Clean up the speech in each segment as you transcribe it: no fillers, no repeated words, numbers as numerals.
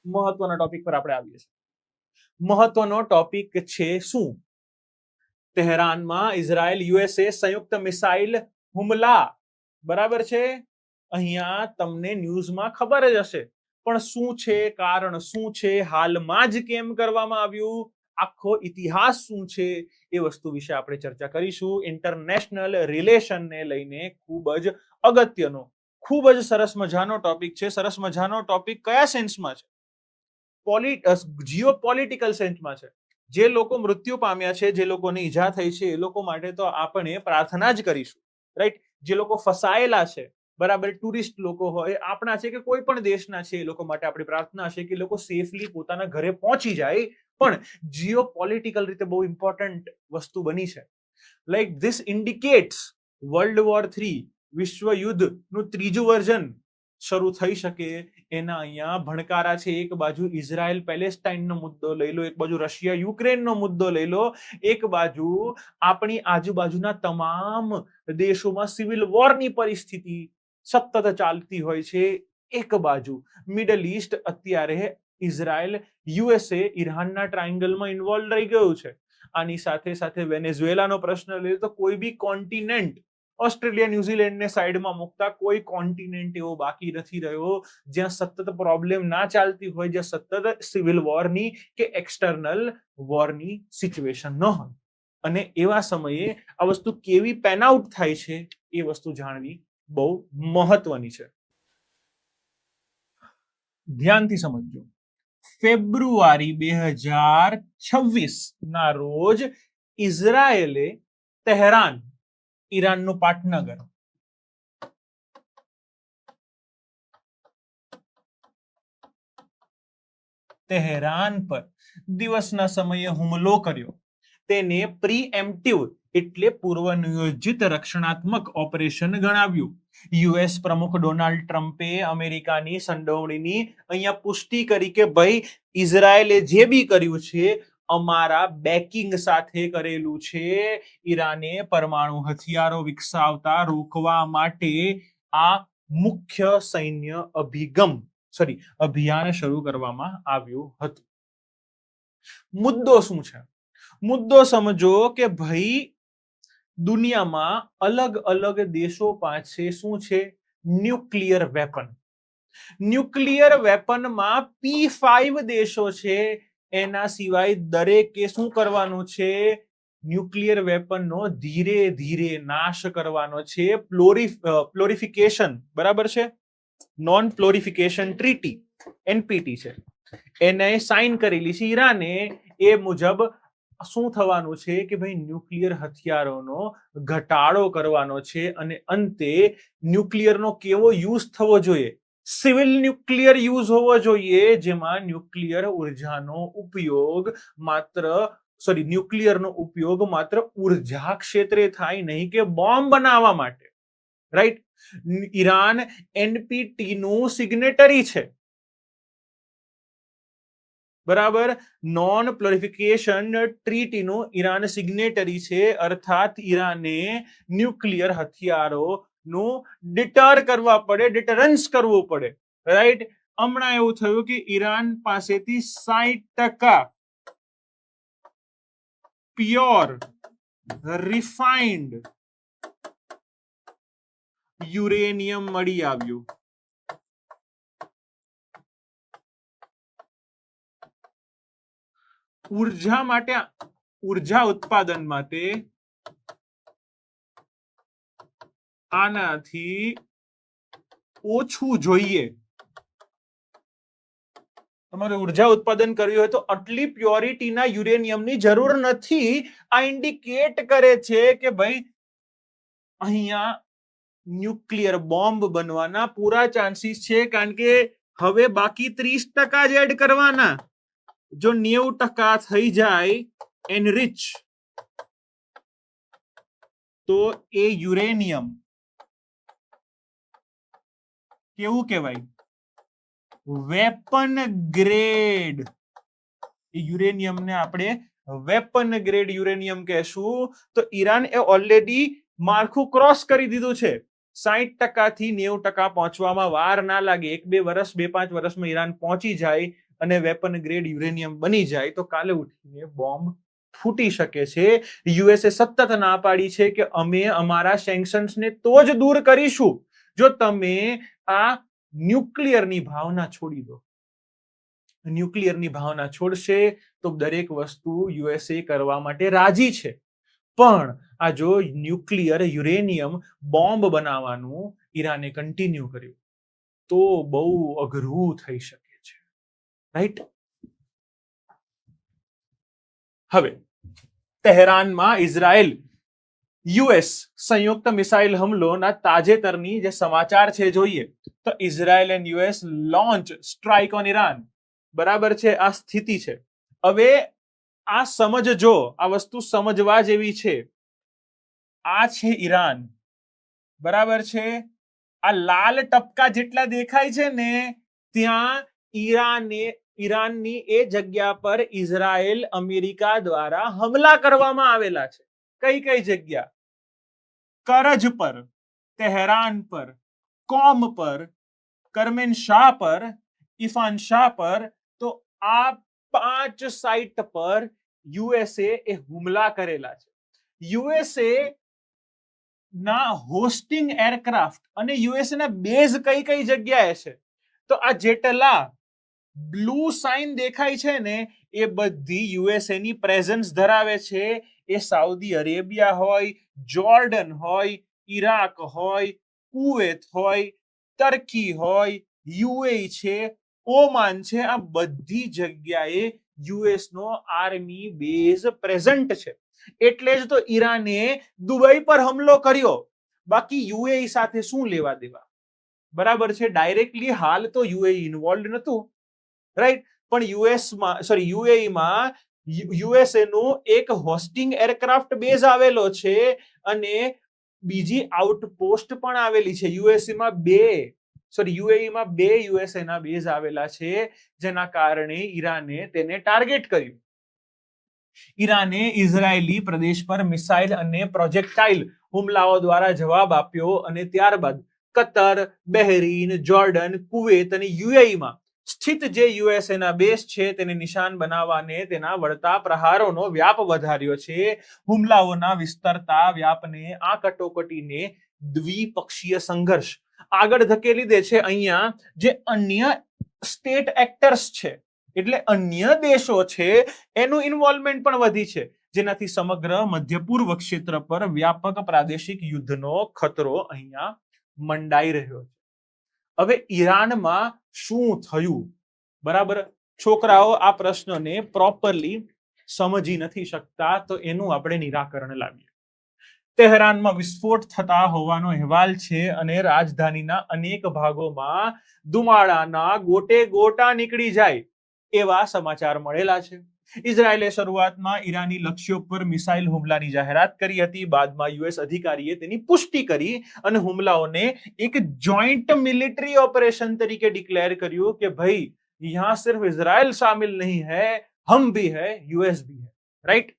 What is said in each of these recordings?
મહત્વના ટોપિક પર આપણે આવીએ છીએ. મહત્વનો ટોપિક છે શું? તેહરાનમાં ઇઝરાયલ યુએસએ સંયુક્ત મિસાઇલ હુમલા. બરાબર છે. અહીંયા તમને ન્યૂઝમાં ખબર જ હશે, પણ શું છે, કારણ શું છે, હાલમાં જ કેમ કરવામાં આવ્યું, આખો ઇતિહાસ શું છે, એ વસ્તુ વિશે આપણે ચર્ચા કરીશું. ઇન્ટરનેશનલ રિલેશનને લઈને ખૂબ જ અગત્યનો, ખૂબ જ સરસ મજાનો ટોપિક છે. સરસ મજાનો ટોપિક કયા સેન્સમાં છે? જીઓપોલિટિકલ સેન્સમાં છે. જે લોકો મૃત્યુ પામ્યા છે, જે લોકોને ઈજા થઈ છે, એ લોકો માટે તો આપણે પ્રાર્થના જ કરીશું, રાઈટ? જે લોકો ફસાયેલા છે, બરાબર, ટુરિસ્ટ લોકો હોય, આપણા છે કે કોઈ પણ દેશના છે, એ લોકો માટે આપણી પ્રાર્થના છે કે લોકો સેફલી પોતાના ઘરે પહોંચી જાય. પણ જીઓપોલિટિકલ રીતે બહુ ઇમ્પોર્ટન્ટ વસ્તુ બની છે. Like this indicates world war 3, વિશ્વ યુદ્ધનું ત્રીજું વર્ઝન શરૂ થઈ શકે એના અહીંયા ભણકારા છે. એક બાજુ ઇઝરાયલ પેલેસ્ટાઇનનો મુદ્દો લઈ લો, એક બાજુ રશિયા યુક્રેનનો મુદ્દો લઈ લો, એક બાજુ આપણી આજુબાજુના તમામ દેશોમાં સિવિલ વોરની પરિસ્થિતિ સતત ચાલતી હોય છે. એક બાજુ મિડલ ઈસ્ટ અત્યારે ઇઝરાયલ યુએસએ ઈરાનના ટ્રાયંગલમાં ઇન્વોલ્વ રહી ગયું છે. આની સાથે સાથે વેનેઝુએલાનો પ્રશ્ન લઈએ તો કોઈ બી કોન્ટિનેન્ટ, ઓસ્ટ્રેલિયા ન્યુઝીલેન્ડને સાઈડમાં મૂકતા, કોઈ કોન્ટિનેન્ટ એવો બાકી નથી રહ્યો જ્યાં સતત પ્રોબ્લેમ ના ચાલતી હોય, જ્યાં સતત સિવિલ વોરની કે એક્સટર્નલ વોરની સિચ્યુએશન ન હોય. અને એવા સમયે આ વસ્તુ કેવી પેન આઉટ થાય છે એ વસ્તુ જાણવી બહુ મહત્વની છે. ધ્યાનથી સમજજો. ફેબ્રુઆરી 2026 ના રોજ ઇઝરાયેલે તેહરાન, ઈરાનનું પાટનગર, તેહરાન પર દિવસના સમયે હુમલો કર્યો. તેને પ્રીએમ્પ્ટિવ એટલે પૂર્વ નિયોજિત રક્ષણાત્મક ઓપરેશન ગણાવ્યું. યુએસ પ્રમુખ ડોનાલ્ડ ટ્રમ્પે અમેરિકાની સંડોવણીની અહીંયા પુષ્ટિ કરી કે ભાઈ ઇઝરાયેલે જે બી કર્યું છે અમારા બેકિંગ સાથે કરેલું છે. ઈરાને પરમાણુ હથિયારો વિકસાવતા રોકવા માટે આ મુખ્ય સૈન્ય અભિયાન શરૂ કરવામાં આવ્યું હતું. મુદ્દો શું છે? મુદ્દો સમજો કે ભાઈ દુનિયામાં અલગ અલગ દેશો પાસે શું છે? Nuclear weapon. ન્યુક્લિયર વેપનમાં P5 દેશો છે. એના સિવાય દરેકે શું કરવાનું છે? ન્યુક્લિયર વેપનનો ધીરે ધીરે નાશ કરવાનો છે. પ્લોરિફિકેશન, બરાબર છે, નોન પ્લોરિફિકેશન ટ્રીટી, એનપીટી છે, એને સાઇન કરેલી છે ઈરાને. એ મુજબ શું થવાનું છે કે ભાઈ ન્યુક્લિયર હથિયારોનો ઘટાડો કરવાનો છે. અને અંતે ન્યુક્લિયરનો કેવો યુઝ થવો જોઈએ? સિવિલ ન્યુક્લિયર યુઝ હોવો જોઈએ, જેમાં ન્યુક્લિયરનો ઉપયોગ માત્ર ઉર્જા ક્ષેત્રે થાય, નહીં કે બોમ્બ બનાવવા માટે, રાઈટ? ઈરાન એનપીટી નું સિગ્નેટરી છે, બરાબર. નોન પ્લોરિફિકેશન ટ્રીટીનું ઈરાન સિગ્નેટરી છે. અર્થાત ઈરાને ન્યુક્લિયર હથિયારોનું ડિટર કરવા પડે, ડિટરન્સ કરવું પડે, રાઈટ? હમણાં એવું થયું કે ઈરાન પાસેથી 60% પ્યોર રિફાઇન્ડ યુરેનિયમ મળી આવ્યું. ઉર્જા ઉત્પાદન માટે આનાથી ઓછું જોઈએ. તમારે ઉર્જા ઉત્પાદન કરવી હોય તો આટલી પ્યોરિટીના યુરેનિયમની જરૂર નથી. આ ઇન્ડિકેટ કરે છે કે ભાઈ અહીંયા ન્યુક્લિયર બોમ્બ બનવાના પૂરા ચાન્સીસ છે, કારણ કે હવે બાકી 30% જ એડ કરવાના. જો 90% થઈ જાય એનરિચ, તો એ યુરેનિયમ કેવું કહેવાય? Weapon grade. યુરેનિયમને આપણે વેપન ગ્રેડ યુરેનિયમ કહેશું. તો ઈરાન એ ઓલરેડી માળખું ક્રોસ કરી દીધું છે. 60% થી 90% પહોંચવામાં વાર ના લાગે, 1-2 વર્ષ 2-5 વર્ષમાં ઈરાન પહોંચી જાય અને વેપન ગ્રેડ યુરેનિયમ બની જાય તો કાલે ઉઠીને બોમ્બ ફૂટી શકે છે. યુએસએ સતત ના પાડી છે કે અમે અમારા સેન્કશન્સને તો જ દૂર કરીશું જો તમે આ ન્યુક્લિયરની ભાવના છોડી દો. ન્યુક્લિયરની ભાવના છોડશે તો દરેક વસ્તુ યુએસએ કરવા માટે રાજી છે. પણ આ જો ન્યુક્લિયર યુરેનિયમ બોમ્બ બનાવવાનું ઈરાને કન્ટિન્યુ કર્યું તો બહુ અઘરું થઈ શકે છે, રાઈટ? હવે તહેરાનમાં ઇઝરાયલ યુએસ સંયુક્ત મિસાઇલ હુમલોના તાજેતરની જે સમાચાર છે જોઈએ તો Israel and US launch strike on Iran. બરાબર છે, આ સ્થિતિ છે. હવે આ સમજજો, આ વસ્તુ સમજવા જેવી છે. આ છે ઈરાન, બરાબર છે. આ લાલ ટપકા જેટલા દેખાય છે ને ત્યાં ઈરાનની એ જગ્યા પર ઇઝરાયલ અમેરિકા દ્વારા હુમલા કરવામાં આવેલા છે. કઈ કઈ જગ્યા? કરજ પર, તેહરાન પર, કોમ પર, કરમેન શાહ પર, ઇફાન શાહ પર. તો આ 5 સાઇટ પર યુએસએ એ હુમલા કરેલા છે. યુએસએ ના હોસ્ટિંગ એરક્રાફ્ટ અને યુએસએ ના બેઝ કઈ કઈ જગ્યાએ છે તો આ જેટલા બ્લુ સાઇન દેખાય છે ને એ બધી યુએસએ ની પ્રેઝન્સ ધરાવે છે. એ સાઉદી અરેબિયા હોય, જોર્ડન હોય, ઈરાક હોય, કુવેત હોય, ટર્કી હોય, યુએઈ છે, ઓમાન છે. આ બધી જગ્યાએ યુએસ નો આર્મી બેઝ પ્રેઝન્ટ છે. એટલે જ તો ઈરાને દુબઈ પર હુમલો કર્યો. બાકી યુએઈ સાથે શું લેવા દેવા? બરાબર છે. ડાયરેક્ટલી હાલ તો યુએઈ ઇન્વોલ્વ નતું, રાઈટ? પણ યુએઈ માં યુએસએ નું એક હોસ્ટિંગ એરક્રાફ્ટ બેઝ આવેલો છે અને બીજી આઉટપોસ્ટ પણ આવેલી છે. યુએઈ માં બે યુએસએ ના બેઝ આવેલા છે જેના કારણે ઈરાને તેને ટાર્ગેટ કર્યું. ઈરાને ઇઝરાયેલી પ્રદેશ પર મિસાઇલ અને પ્રોજેક્ટાઇલ હુમલાઓ દ્વારા જવાબ આપ્યો અને ત્યારબાદ કતર, બહેરીન, જોર્ડન, કુવેત અને યુએઈમાં સ્થિત જે યુએસએ ના બેઝ છે તેને નિશાન બનાવવાને તેના વળતા પ્રહારોનો વ્યાપ વધાર્યો છે. હુમલાઓના વિસ્તરતા વ્યાપને આ કટોકટીને દ્વિપક્ષીય સંઘર્ષ આગળ ધકેલી દે છે. અહીંયા જે અન્ય સ્ટેટ એક્ટર્સ છે એટલે અન્ય દેશો છે એનું ઇન્વોલ્વમેન્ટ પણ વધી છે જેનાથી સમગ્ર મધ્ય પૂર્વ ક્ષેત્ર પર વ્યાપક પ્રાદેશિક યુદ્ધનો ખતરો અહીંયા મંડાઈ રહ્યો છે. હવે ઈરાનમાં શું થયું? બરાબર, છોકરાઓ આ પ્રશ્નને પ્રોપરલી સમજી નથી શકતા તો એનું આપણે નિરાકરણ લાવીએ. તેહરાનમાં વિસ્ફોટ થતા હોવાનો અહેવાલ છે અને રાજધાનીના અનેક ભાગોમાં ધુમાડાના ગોટે ગોટા નીકળી જાય એવા સમાચાર મળેલા છે. ઇઝરાયેલે શરૂઆતમાં ઈરાની લક્ષ્યો પર મિસાઇલ હુમલાની જાહેરાત કરી હતી. બાદમાં યુએસ અધિકારીએ તેની પુષ્ટિ કરી અને હુમલાઓને એક જોઈન્ટ મિલિટરી ઓપરેશન તરીકે ડિક્લેર કર્યું કે ભાઈ યહાં સિર્ફ ઇઝરાયલ શામિલ નહીં હૈ, હમ ભી હૈ, યુએસ ભી હૈ, રાઈટ?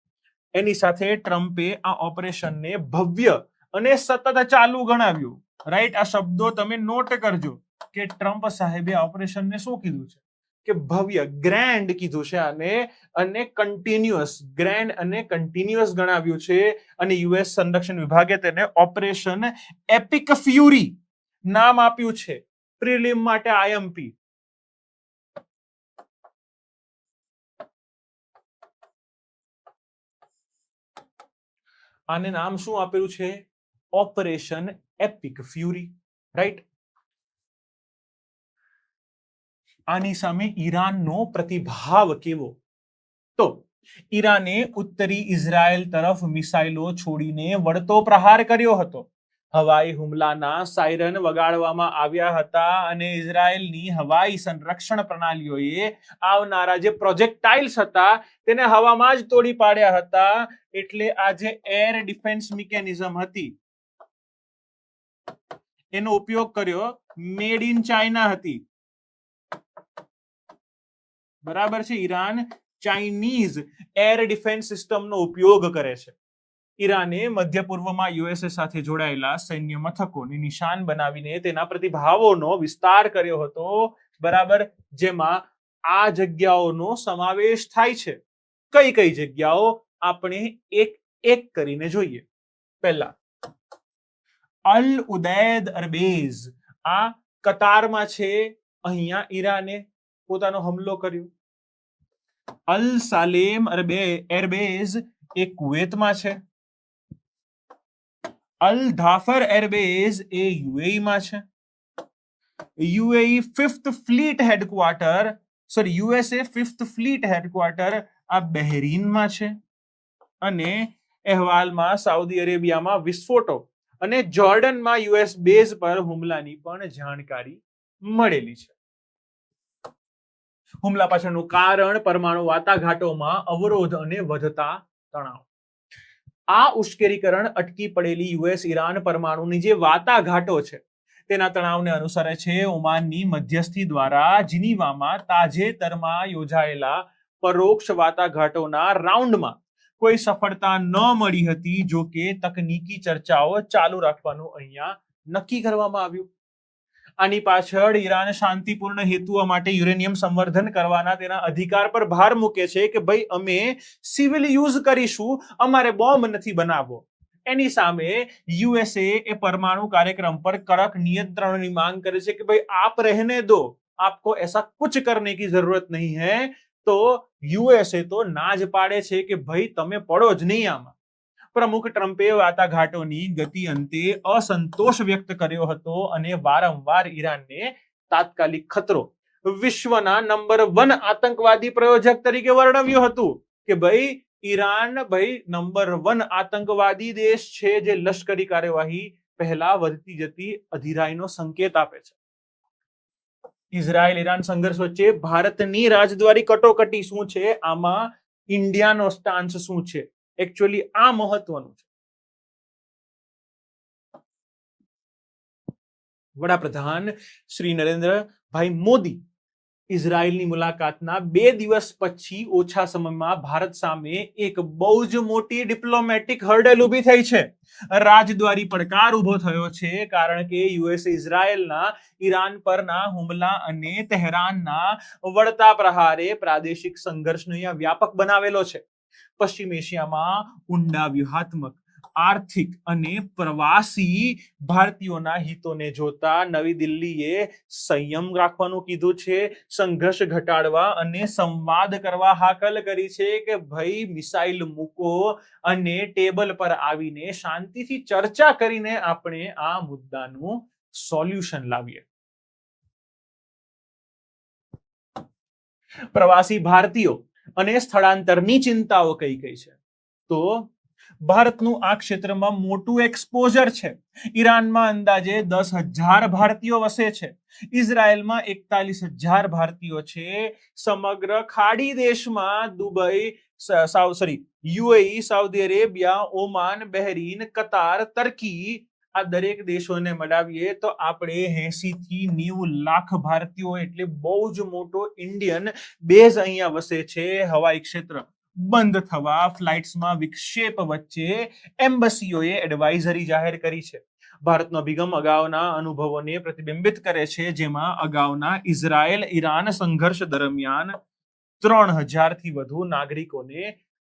એની સાથે ટ્રમ્પે આ ઓપરેશનને ભવ્ય અને સતત ચાલુ ગણાવ્યું, રાઈટ? આ શબ્દો તમે નોટ કરજો કે ટ્રમ્પ સાહેબે ઓપરેશનને શું કીધું છે કે ભવ્ય, ગ્રેન્ડ કીધું છે અને કન્ટિન્યુઅસ, ગ્રેન્ડ અને કન્ટિન્યુઅસ ગણાવ્યું છે. અને યુએસ સંરક્ષણ વિભાગે તેને ઓપરેશન એપિક ફ્યુરી નામ આપ્યું છે. પ્રિલિમ માટે આઈએમપી. આને નામ શું આપેલું છે? Operation EPIC furry, right? આની સામે ઈરાનનો પ્રતિભાવ કેવો? તો ઈરાને ઉત્તરી ઇઝરાયલ તરફ મિસાઇલો છોડીને વળતો પ્રહાર કર્યો હતો. હવાઈ હુમલાના સાયરન વગાડવામાં આવ્યા હતા અને ઇઝરાયલની હવાઈ સંરક્ષણ પ્રણાલીઓએ આવનારા જે પ્રોજેક્ટાઇલ્સ હતા તેને હવામાં જ તોડી પાડ્યા હતા. એટલે આ જે એર ડિફેન્સ મિકેનિઝમ હતી એનો ઉપયોગ કર્યો, મેડ ઇન ચાઇના હતી. બરાબર છે? ઈરાન ચાઇનીઝ એર ડિફેન્સ સિસ્ટમનો ઉપયોગ કરે છે. ઈરાને મધ્ય પૂર્વમાં યુએસએ સાથે જોડાયેલા સૈન્ય મથકોને નિશાન બનાવીને તેના પ્રતિભાવોનો વિસ્તાર કર્યો હતો, બરાબર, જેમાં આ જગ્યાઓનો સમાવેશ થાય છે. કઈ કઈ જગ્યાઓ આપણે એક એક કરીને જોઈએ. પહેલા અલ ઉદૈદ એરબેઝ, આ કતારમાં છે. અહીંયા ઈરાને પોતાનો હુમલો કર્યો. અલ સાલેમ એરબેઝ એ કુવેતમાં છે. અલ ધાફર એરબેઝ એ યુએઈ માં છે. UAE fifth fleet headquarter USA fifth fleet headquarter આ બહેરીનમાં છે. અને અહેવાલમાં સાઉદી અરેબિયામાં વિસ્ફોટો અને જોર્ડનમાં યુએસ બેઝ પર હુમલાની પણ જાણકારી મળેલી છે. હુમલા પાછળનું કારણ પરમાણુ વાટાઘાટોમાં અવરોધ અને વધતા તણાવ. આ ઉશ્કેરીકરણ અટકી પડેલી યુએસ ઈરાન પરમાણુની જે વાટાઘાટો છે તેના તણાવને અનુસરે છે. ઓમાનની મધ્યસ્થી દ્વારા જીનીવામાં તાજેતરમાં યોજાયેલા પરોક્ષ વાટાઘાટોના રાઉન્ડમાં કોઈ સફળતા ન મળી હતી. જો કે તકનીકી ચર્ચાઓ ચાલુ રાખવાનું અહીંયા નક્કી કરવામાં આવ્યું. આની પાછળ ઈરાન શાંતિપૂર્ણ હેતુઓ માટે યુરેનિયમ સંવર્ધન કરવાના તેના અધિકાર પર ભાર મૂકે છે કે ભાઈ અમે સિવિલ યુઝ કરીશું, અમારે બોમ્બ નથી બનાવવો. એની સામે યુએસએ એ પરમાણુ કાર્યક્રમ પર કડક નિયંત્રણની માંગ કરે છે કે ભાઈ આપ રહેને દો, આપકો ऐसा कुछ करने की जरूरत नहीं है. તો યુએસએ તો ના જ પાડે છે કે ભાઈ તમે પડો જ નહીં આમાં. પ્રમુખ ટ્રમ્પે વાટાઘાટોની ગતિ અંતે અસંતોષ વ્યક્ત કર્યો હતો અને વારંવાર ઈરાનને તાત્કાલિક ખતરો, વિશ્વના નંબર 1 આતંકવાદી પ્રયોજક તરીકે વર્ણવ્યું હતું કે ભાઈ ઈરાન નંબર 1 આતંકવાદી દેશ છે જે લશ્કરી કાર્યવાહી પહેલા વધતી જતી અધીરાઈનો સંકેત આપે છે. ઇઝરાયલ ઈરાન સંઘર્ષ વચ્ચે ભારતની રાજદ્વારી કટોકટી શું છે, આમાં ઇન્ડિયાનો સ્ટાન્સ શું છે, એકચ્યુઅલી આ મહત્વનું છે. વડાપ્રધાન શ્રી નરેન્દ્રભાઈ મોદી ઇઝરાયલની મુલાકાતના 2 દિવસ પછી ઓછા સમયમાં ભારત સામે એક બહુ જ મોટી ડિપ્લોમેટિક હર્ડલ ઊભી થઈ છે. રાજદ્વારી પડકાર ઊભો થયો છે, કારણ કે યુએસએ ઇઝરાયલના ઈરાન પરના હુમલા અને તહેરાનના વળતા પ્રહારે પ્રાદેશિક સંઘર્ષને અહીંયા વ્યાપક બનાવેલો છે. પશ્ચિમ એશિયામાં ઊંડા વ્યૂહાત્મક, આર્થિક અને પ્રવાસી ભારતીયોના હિતોને જોતા નવી દિલ્હીએ સંયમ રાખવાનું કીધું છે. સંઘર્ષ ઘટાડવા અને સંવાદ કરવા હાકલ કરી છે કે ભાઈ મિસાઇલ મૂકો અને ટેબલ પર આવીને શાંતિથી ચર્ચા કરીને આપણે આ મુદ્દાનું સોલ્યુશન લાવીએ. પ્રવાસી ભારતીયો અને સ્થળાંતરની ચિંતાઓ કઈ કઈ છે? તો ભારતનું આ ક્ષેત્રમાં મોટું એક્સપોઝર છે. ઈરાનમાં અંદાજે 10,000 ભારતીયો વસે છે. ઇઝરાયલમાં 41,000 ભારતીયો છે. સમગ્ર ખાડી દેશમાં Dubai, UAE, Saudi Arabia, Oman, Bahrain, Qatar, Turkey, આ દરેક દેશોને મળાવીએ તો આપણે 80 થી 90 લાખ ભારતીયો, એટલે બહુ જ મોટો ઇન્ડિયન બેઝ અહીંયા વસે છે. હવાઈ ક્ષેત્ર બંધ થવા, ફ્લાઇટ્સમાં વિક્ષેપ વચ્ચે એમ્બસીઓએ એડવાઇઝરી જાહેર કરી છે. ભારતનો અભિગમ અગાઉના અનુભવોને પ્રતિબિંબિત કરે છે, જેમાં અગાઉના ઇઝરાયલ ઈરાન સંઘર્ષ દરમિયાન 3,000 થી વધુ નાગરિકોને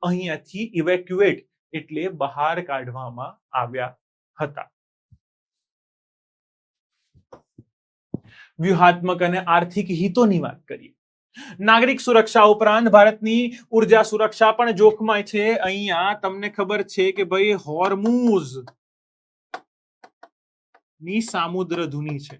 અહીંયાથી ઇવેક્યુએટ એટલે બહાર કાઢવામાં આવ્યા હતા. વ્યૂહાત્મક અને આર્થિક હિતોની વાત કરીએ. નાગરિક સુરક્ષા ઉપરાંત ભારતની ઉર્જા સુરક્ષા પણ જોખમાય છે. અહીંયા તમને ખબર છે કે ભાઈ હોર્મુઝ ની સામુદ્ર ધુની છે.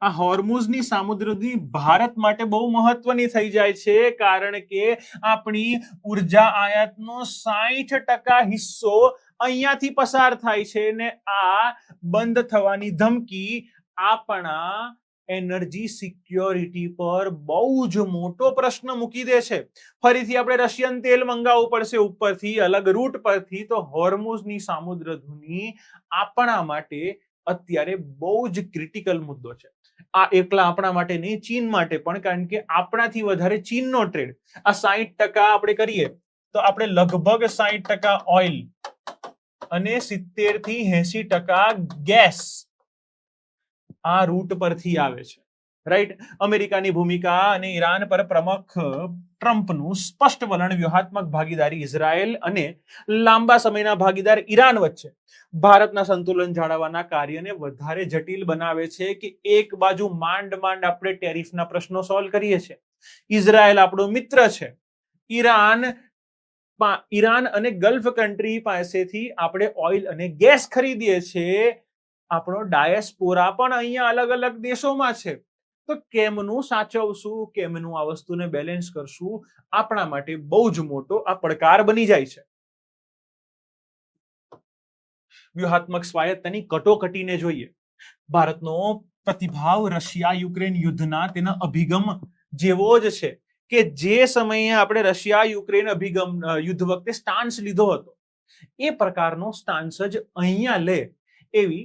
આ હોર્મુઝની સામુદ્ર ધુની ભારત માટે બહુ મહત્વની થઈ જાય છે, કારણ કે આપણી ઉર્જા આયાતનો 60% હિસ્સો અહીંયાથી પસાર થાય છે ને આ બંધ થવાની ધમકી આપણા એનર્જી સિક્યોરિટી પર બહુ જ મોટો પ્રશ્ન મૂકી દે છે. ફરીથી આપણે રશિયન તેલ મંગાવવું પડશે ઉપરથી, અલગ રૂટ પરથી. તો હોર્મુઝની સામુદ્ર ધુની આપણા માટે અત્યારે બહુ જ ક્રિટિકલ મુદ્દો છે. આ એકલા આપણા માટે નહીં, ચીન માટે પણ, કારણ કે આપણાથી વધારે ચીનનો ટ્રેડ. આ 60% આપણે કરીએ તો આપણે લગભગ 60% ઓઇલ અને 70 થી 80% ગેસ આ રૂટ પરથી આવે છે, રાઈટ. અમેરિકાની ભૂમિકા અને ઈરાન પર પ્રમુખ ટ્રમ્પનું સ્પષ્ટ વલણ, વ્યૂહાત્મક ભાગીદારી ઇઝરાયલ અને લાંબા સમયના ભાગીદાર ઈરાન વચ્ચે ભારતના સંતુલન જાળવવાના કાર્યને વધારે જટિલ બનાવે છે કે એક બાજુ માંડ આપણે ટેરિફના પ્રશ્નો સોલ્વ કરીએ છીએ, ઇઝરાયલ આપણો મિત્ર છે, ઈરાન અને ગલ્ફ કન્ટ્રી પાસેથી આપણે ઓઇલ અને ગેસ ખરીદીએ છીએ, આપણો ડાયસ્પોરા પણ અહીંયા અલગ અલગ દેશોમાં છે. તો કેમનું સાચવશું, કેમનું આ વસ્તુને બેલેન્સ કરશું, આપણા માટે બહુ જ મોટો આ પડકાર બની જાય છે. વ્યૂહાત્મક સ્વાયત્તતાની કટોકટીને જોઈએ. ભારતનો પ્રતિભાવ રશિયા યુક્રેન યુદ્ધના તેના અભિગમ જેવો જ છે કે જે સમયે આપણે રશિયા યુક્રેન અભિગમ યુદ્ધ વખતે સ્ટાન્સ લીધો હતો એ પ્રકારનો સ્ટાન્સ જ અહીંયા લે એવી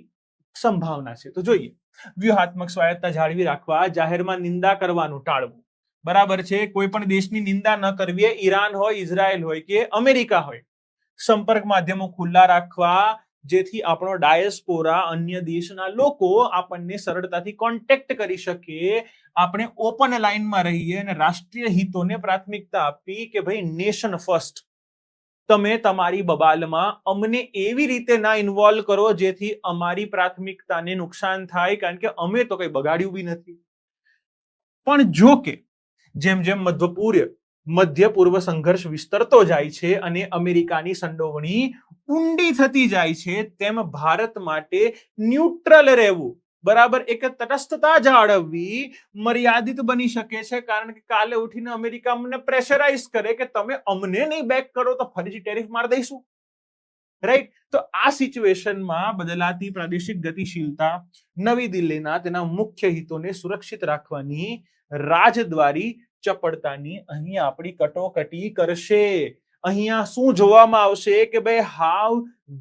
સંભાવના છે. તો જોઈએ, વ્યૂહાત્મક સ્વાયત્તતા જાળવી રાખવા જાહેરમાં નિંદા કરવાનું ટાળવું. બરાબર છે, કોઈ પણ દેશની નિંદા ન કરવી, ઈરાન હોય, ઇઝરાયલ હોય કે અમેરિકા હોય. સંપર્ક માધ્યમો ખુલ્લા રાખવા જેથી આપણો ડાયસ્પોરા, અન્ય દેશના લોકો આપણને સરળતાથી કોન્ટેક્ટ કરી શકે, આપણે ઓપન લાઈનમાં રહીએ અને રાષ્ટ્રીય હિતોને પ્રાથમિકતા આપી કે ભાઈ નેશન ફર્સ્ટ. તમે તમારી બબાલમાં અમને એવી રીતે ના ઇન્વોલ્વ કરો જેથી અમારી પ્રાથમિકતાને નુકસાન થાય, કારણ કે અમે તો કઈ બગાડ્યું બી નથી. પણ જો કે જેમ જેમ મધ્ય પૂર્વ સંઘર્ષ વિસ્તરતો જાય છે અને અમેરિકાની સંડોવણી ઊંડી થતી જાય છે, તેમ ભારત માટે ન્યુટ્રલ રહેવું, બરાબર, એક તટસ્થતા જાળવવી મર્યાદિત બની શકે છે. કારણ કે કાલે ઉઠીને અમેરિકા અમને પ્રેશરાઇઝ કરે કે તમે અમને નહીં બેક કરો તો ફરીથી ટેરિફ માર દઈશું, રાઈટ. તો આ સિચ્યુએશનમાં બદલાતી પ્રાદેશિક ગતિશીલતા નવી દિલ્હીના તેના મુખ્ય હિતોને સુરક્ષિત રાખવાની રાજદ્વારી ચપળતાની અહીં આપણી કટોકટી કરશે. અહીંયા શું જોવામાં આવશે કે ભાઈ how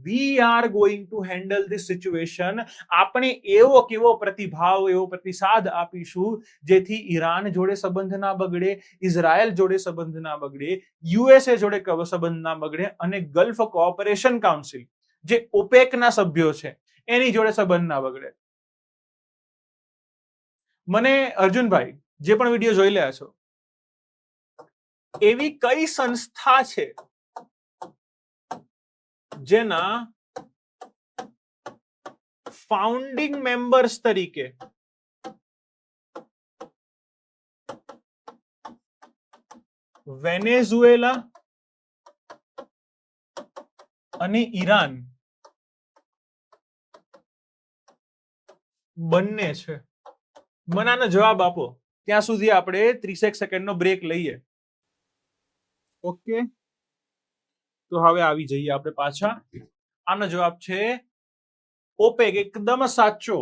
we are going to handle this situation. આપણે એવો કેવો પ્રતિભાવ, એવો પ્રતિસાદ આપીશું જેથી ઈરાન જોડે સંબંધ ના બગડે, ઇઝરાયલ જોડે સંબંધ ના બગડે, યુએસએ જોડે સંબંધ ના બગડે અને ગલ્ફ કોઓપરેશન કાઉન્સિલ જે ઓપેક ના સભ્યો છે એની જોડે સંબંધ ના બગડે. મને અર્જુનભાઈ જે પણ વિડીયો જોઈ રહ્યા છો, એવી કઈ સંસ્થા છે જેના ફાઉન્ડિંગ મેમ્બર્સ તરીકે વેનેઝુએલા અને ઈરાન બંને છે? મને આનો જવાબ આપો. ત્યાં સુધી આપણે 30 સેકન્ડનો બ્રેક લઈએ. ઓકે, તો હવે આવી જઈએ આપણે પાછા. આનો જવાબ છે ઓપેક, એકદમ સાચો.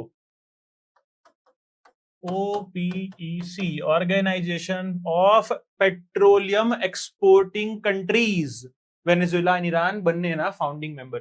OPEC, organisation of petroleum exporting countries. Venezuela અને ઈરાન બંનેના ફાઉન્ડિંગ મેમ્બર છે.